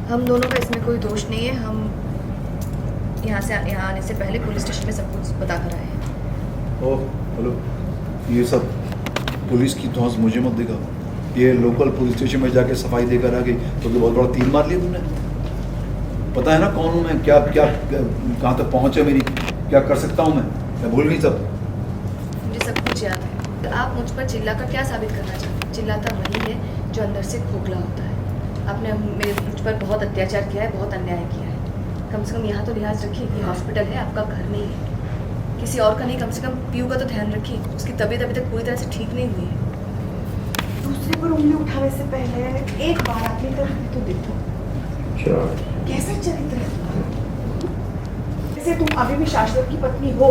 हम दोनों का इसमें कोई दोष नहीं है। हम यहाँ आने से पहले पुलिस स्टेशन में सब कुछ बता कर आए हैं। ओह हेलो, ये सब पुलिस की धौंस मुझे मत देगा। ये लोकल पुलिस स्टेशन में जाके सफाई देकर आ गई तो बहुत बड़ा तीर मार लिया तुमने। पता है ना कौन हूँ मैं, क्या क्या कहाँ तक पहुँच है मेरी, क्या कर सकता हूँ मैं भूल गई सब। मुझे सब कुछ याद है। तो आप मुझ पर चिल्लाकर क्या साबित करना चाहते हैं? चिल्लाता वही है जो अंदर से खोखला होता है। आपने मुझ पर बहुत अत्याचार किया है, बहुत अन्याय किया है। कम से कम यहाँ तो लिहाज रखिए कि हॉस्पिटल है, आपका घर नहीं है, किसी और का नहीं। कम से कम पीयू का तो ध्यान रखिए, उसकी तबीयत अभी तक पूरी तरह से ठीक नहीं हुई है। दूसरे पर उंगली उठाने से पहले एक बार अपनी तरफ भी तो देखो। कैसा चरित्र है तुम्हारा? जैसे तुम अभी भी शाश्वत की पत्नी हो,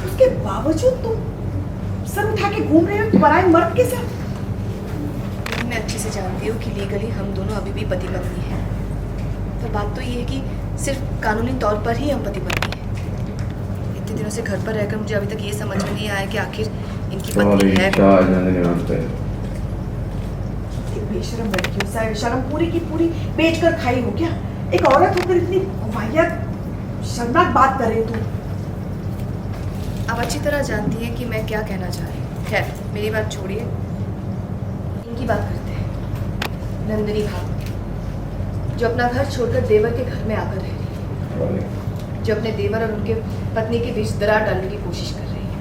उसके बावजूद तुम सर उठा के घूम रहे हो पराये मर्द के साथ। मैं अच्छे से जानती हूँ कि लीगली हम दोनों अभी भी पति पत्नी हैं, पर बात तो ये है कि सिर्फ कानूनी तौर पर ही हम पति पत्नी हैं। इतने दिनों से घर पर रहकर मुझे अभी तक ये समझ में नहीं आया कि आखिर इनकी पत्नी है कौन। बेशरम लड़की हो, शर्म पूरी की पूरी बेच कर खाई हो क्या? एक औरत होकर इतनी वाहियात शर्मनाक बात कर रहे हो तुम। आप अच्छी तरह जानती हैं कि मैं क्या कहना चाह रही हूँ। खैर मेरी बात छोड़िए, इनकी बात करते हैं। नंदिनी भाभी जो अपना घर छोड़कर देवर के घर में आकर रह रही है, जो अपने देवर और उनके पत्नी के बीच दरार डालने की कोशिश कर रही है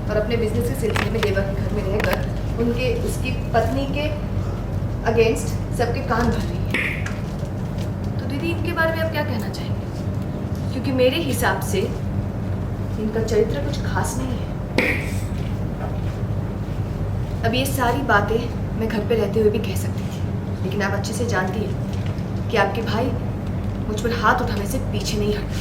और अपने बिजनेस के सिलसिले में देवर के घर में रहकर उसकी पत्नी के अगेंस्ट सबके कान भर रही है। तो दीदी इनके बारे में आप क्या कहना चाहेंगे? क्योंकि मेरे हिसाब से इनका चरित्र कुछ खास नहीं है। अब ये सारी बातें मैं घर पे रहते हुए भी कह सकती थी, लेकिन आप अच्छे से जानती हैं कि आपके भाई मुझ पर हाथ उठाने से पीछे नहीं हटते।